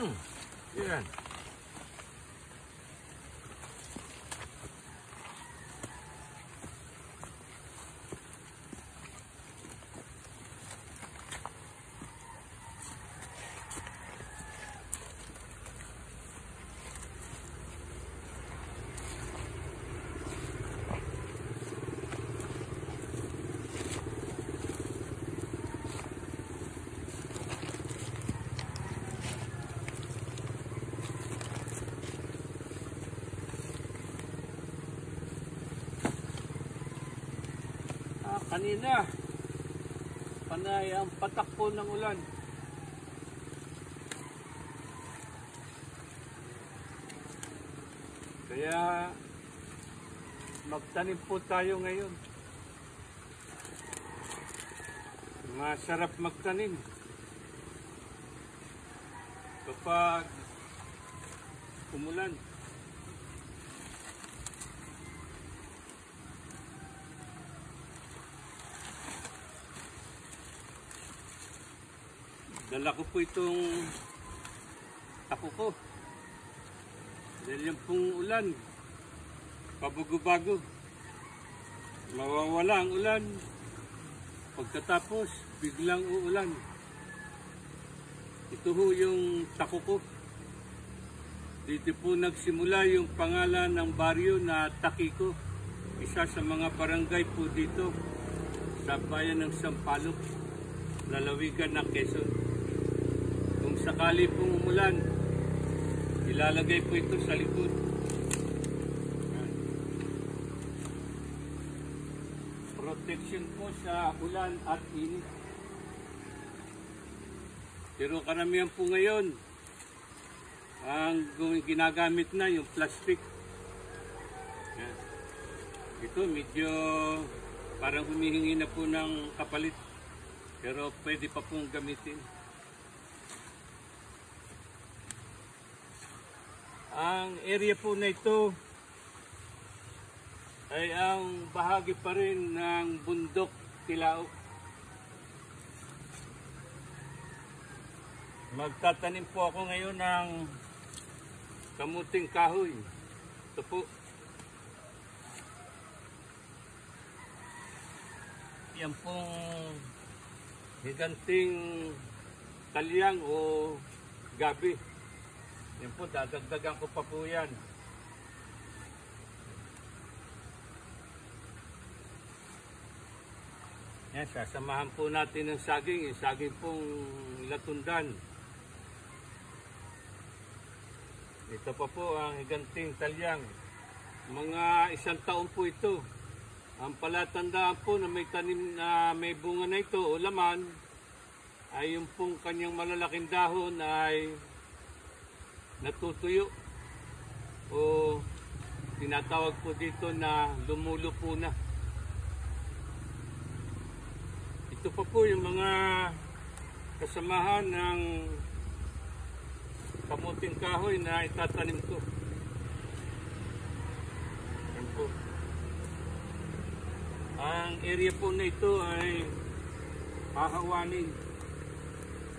Yan. Kanina, panay ang patakbo ng ulan. Kaya magtanim po tayo ngayon. Masarap magtanim kapag umulan. Dala ko po itong tako ko. Dahil yung pong ulan, pabago-bago. Mawawala ang ulan. Pagkatapos, biglang uulan. Ito ho yung tako ko. Dito po nagsimula yung pangalan ng baryo na Takiko. Isa sa mga barangay po dito sa bayan ng Sampaloc, lalawigan ng Quezon. Kung sakali pong umulan, ilalagay po ito sa likod. Protection po sa ulan at init. Pero karamihan po ngayon, ang ginagamit na yung plastic. Ito medyo parang humihingi na po ng kapalit. Pero pwede pa pong gamitin. Ang area po na ito ay ang bahagi pa rin ng bundok Tilaok. Magtatanim po ako ngayon ng kamuting kahoy. Ito po. Yan pong higanting talyang o gabi. Yan po, dadagdagan ko pa po yan. Yan, sasamahan po natin ng saging. Yung saging pong latundan. Ito pa po ang higanting talyang. Mga 1 taon po ito. Ang palatandaan po na may tanim na may bunga na ito o laman ay yung pong kanyang malalaking dahon ay natutuyo o tinatawag po dito na lumulupo na. Ito pa po yung mga kasamahan ng kamuting kahoy na itatanim ko. Yan po. Ang area po na ito ay hahawanin.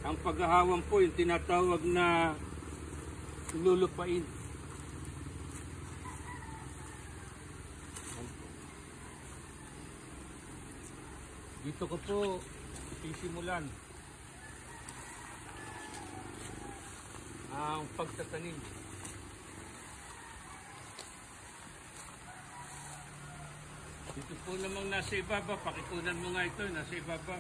Ang paghahawan po yung tinatawag na lulupain. Dito ko po sisimulan ang pagtatanim. Dito po namang nasa ibaba, pakikunan mo nga ito, nasa ibaba.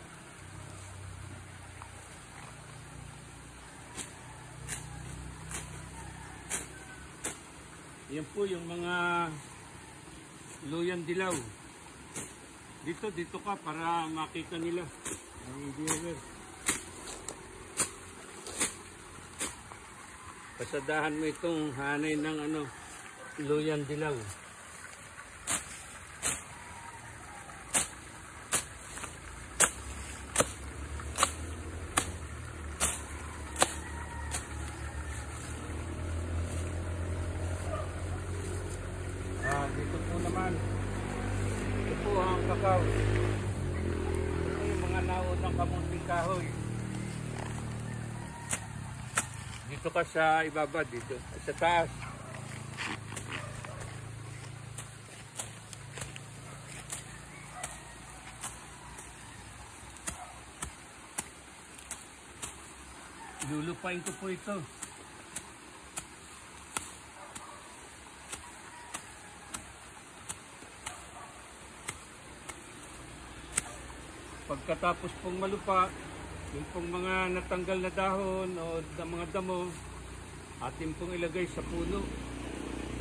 Yan po yung mga luyan dilaw. Dito ka para makita nila. Pasadahan mo itong hanay ng luyan dilaw. Dito po naman, ito po ang kakao. Ito yung mga naon ng kamuting kahoy. Dito ka sa ibaba, dito. Sa taas. Lulupain ko po ito. Pagkatapos pong malupa, yung pong mga natanggal na dahon o mga damo, atin pong ilagay sa puno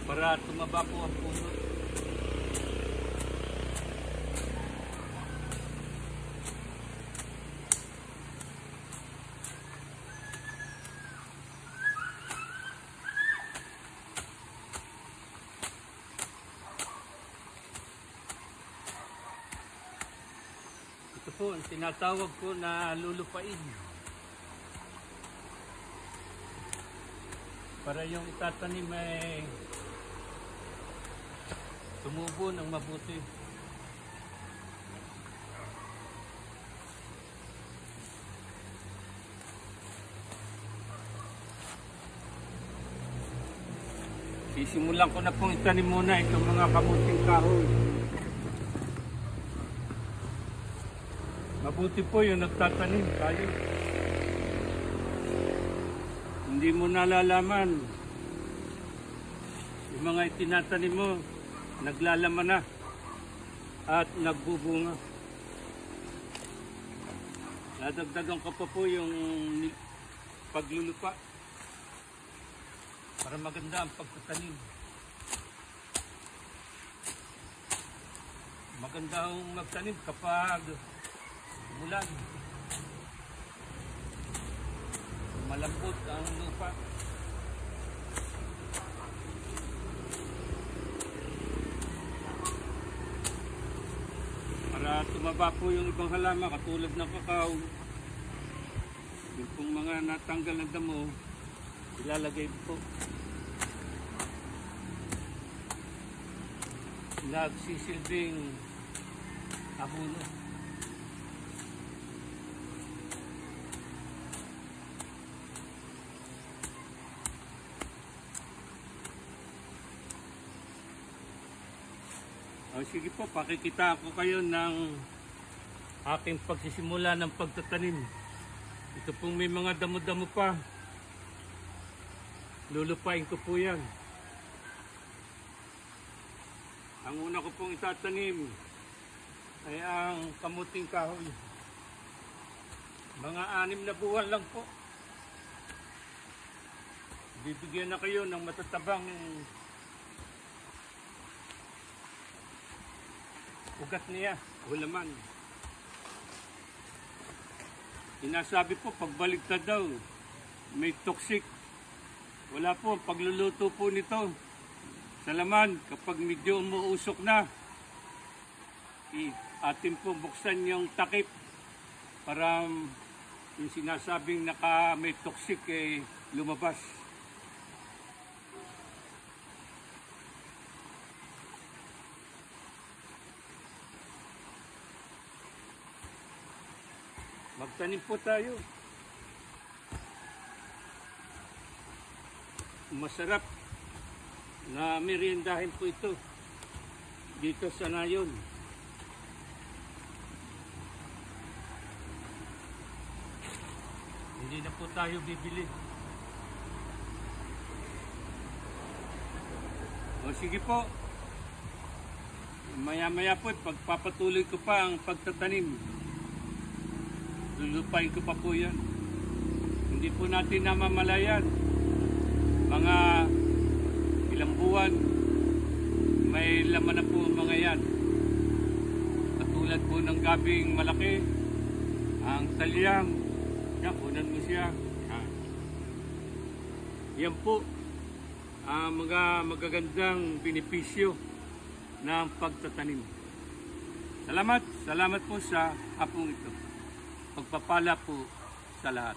para tumaba po ang puno. Ito po ang tinatawag ko na lulupain. Para yung itatanim ay tumubo ng mabuti. Sisimulan ko na pong itanim muna itong mga kamuting kahoy. Mabuti po yung nagtatanim tayo. Hindi mo nalalaman. Yung mga itinatanim mo, naglalaman na at nagbubunga. Nadagdagan ko pa po yung paglulupa para maganda ang pagtatanim. Maganda ang magtanim kapag umulan. Malambot ang lupa. Para tumaba po yung ibang halaman katulad ng kakao. Yung pong mga natanggal na damo, ilalagay po. Nagsisilbing abono. Sige po, pakikita ko kayo ng aking pagsisimula ng pagtatanim. Ito pong may mga damo-damo pa. Lulupain ko po yan. Ang una ko pong itatanim ay ang kamuting kahoy. Mga 6 na buwan lang po. Bibigyan na kayo ng matatabang ugat niya, hulaman. Inasabi po, pagbaliktad daw, may toxic. Wala po, pagluluto po nito sa laman, kapag medyo umuusok na, atin po buksan yung takip para yung sinasabing may toxic lumabas. Magtanim po tayo. Masarap na meriendahin po ito dito sa Nayon. Hindi na po tayo bibili. O sige po. Maya-maya po pagpapatuloy ko pa ang pagtatanim. Lulupain ko pa po yan. Hindi po natin namamalayan. Mga ilang buwan, may laman na po ang mga yan. Katulad po ng gabing malaki, ang talyang, yan, kunan mo siya. Yan po ang mga magagandang benepisyo ng pagtatanim. Salamat po sa hapong ito. Pagpapala po sa lahat.